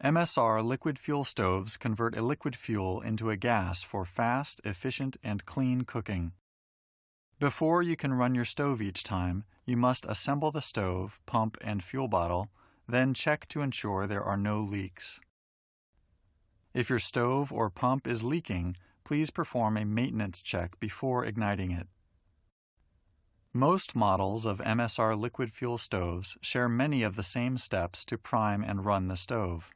MSR liquid fuel stoves convert a liquid fuel into a gas for fast, efficient, and clean cooking. Before you can run your stove each time, you must assemble the stove, pump, and fuel bottle, then check to ensure there are no leaks. If your stove or pump is leaking, please perform a maintenance check before igniting it. Most models of MSR liquid fuel stoves share many of the same steps to prime and run the stove.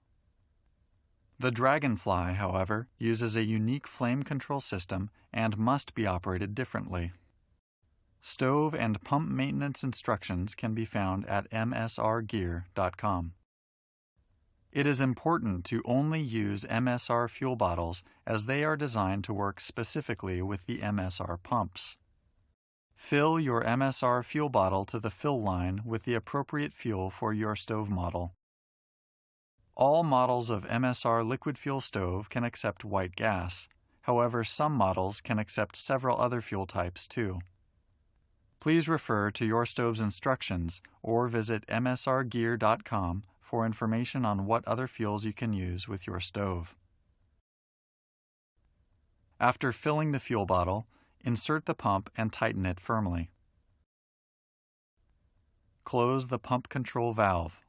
The Dragonfly, however, uses a unique flame control system and must be operated differently. Stove and pump maintenance instructions can be found at msrgear.com. It is important to only use MSR fuel bottles as they are designed to work specifically with the MSR pumps. Fill your MSR fuel bottle to the fill line with the appropriate fuel for your stove model. All models of MSR liquid fuel stove can accept white gas. However, some models can accept several other fuel types too. Please refer to your stove's instructions or visit msrgear.com for information on what other fuels you can use with your stove. After filling the fuel bottle, insert the pump and tighten it firmly. Close the pump control valve.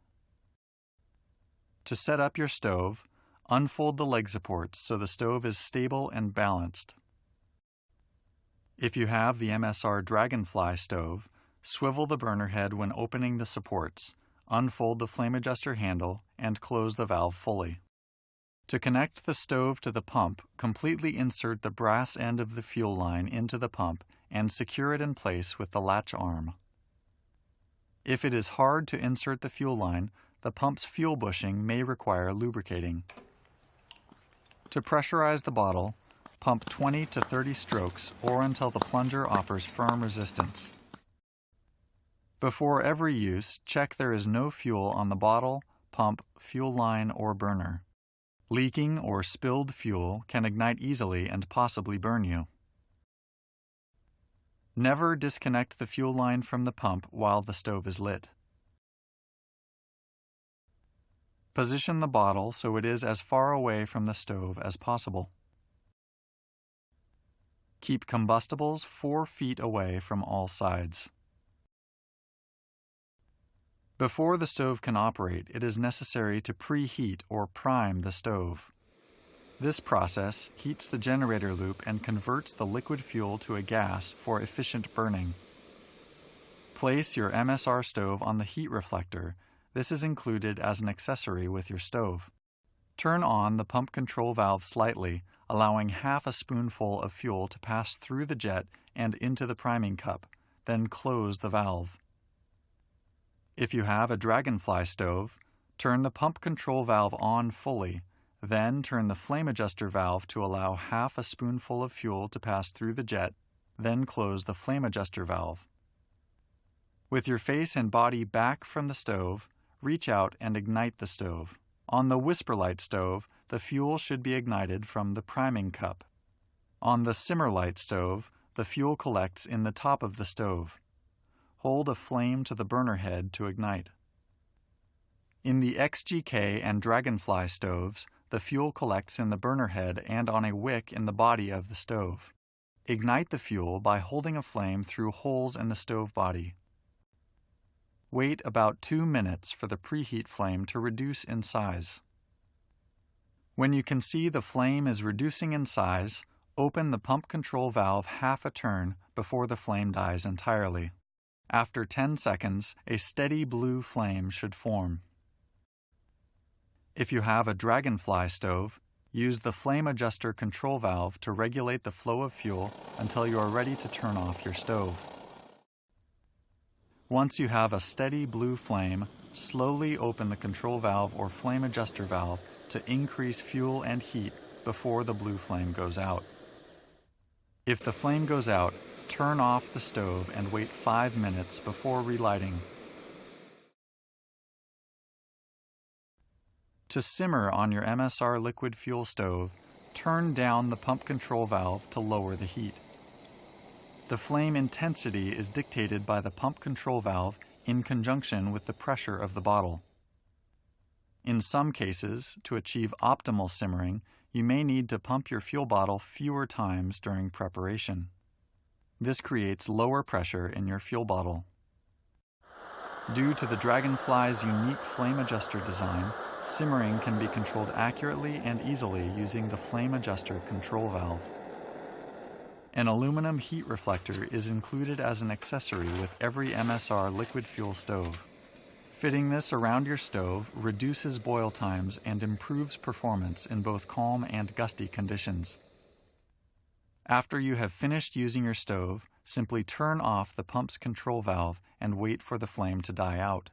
To set up your stove, unfold the leg supports so the stove is stable and balanced. If you have the MSR Dragonfly stove, swivel the burner head when opening the supports, unfold the flame adjuster handle, and close the valve fully. To connect the stove to the pump, completely insert the brass end of the fuel line into the pump and secure it in place with the latch arm. If it is hard to insert the fuel line, the pump's fuel bushing may require lubricating. To pressurize the bottle, pump 20 to 30 strokes or until the plunger offers firm resistance. Before every use, check there is no fuel on the bottle, pump, fuel line, or burner. Leaking or spilled fuel can ignite easily and possibly burn you. Never disconnect the fuel line from the pump while the stove is lit. Position the bottle so it is as far away from the stove as possible. Keep combustibles 4 feet away from all sides. Before the stove can operate, it is necessary to preheat or prime the stove. This process heats the generator loop and converts the liquid fuel to a gas for efficient burning. Place your MSR stove on the heat reflector. This is included as an accessory with your stove. Turn on the pump control valve slightly, allowing half a spoonful of fuel to pass through the jet and into the priming cup, then close the valve. If you have a Dragonfly stove, turn the pump control valve on fully, then turn the flame adjuster valve to allow half a spoonful of fuel to pass through the jet, then close the flame adjuster valve. With your face and body back from the stove, reach out and ignite the stove. On the Whisperlight stove, the fuel should be ignited from the priming cup. On the Simmerlight stove, the fuel collects in the top of the stove. Hold a flame to the burner head to ignite. In the XGK and Dragonfly stoves, the fuel collects in the burner head and on a wick in the body of the stove. Ignite the fuel by holding a flame through holes in the stove body. Wait about 2 minutes for the preheat flame to reduce in size. When you can see the flame is reducing in size, open the pump control valve half a turn before the flame dies entirely. After 10 seconds, a steady blue flame should form. If you have a Dragonfly stove, use the flame adjuster control valve to regulate the flow of fuel until you are ready to turn off your stove. Once you have a steady blue flame, slowly open the control valve or flame adjuster valve to increase fuel and heat before the blue flame goes out. If the flame goes out, turn off the stove and wait 5 minutes before relighting. To simmer on your MSR liquid fuel stove, turn down the pump control valve to lower the heat. The flame intensity is dictated by the pump control valve in conjunction with the pressure of the bottle. In some cases, to achieve optimal simmering, you may need to pump your fuel bottle fewer times during preparation. This creates lower pressure in your fuel bottle. Due to the Dragonfly's unique flame adjuster design, simmering can be controlled accurately and easily using the flame adjuster control valve. An aluminum heat reflector is included as an accessory with every MSR liquid fuel stove. Fitting this around your stove reduces boil times and improves performance in both calm and gusty conditions. After you have finished using your stove, simply turn off the pump's control valve and wait for the flame to die out.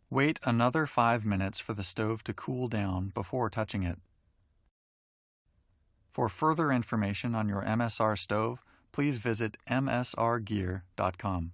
Wait another 5 minutes for the stove to cool down before touching it. For further information on your MSR stove, please visit msrgear.com.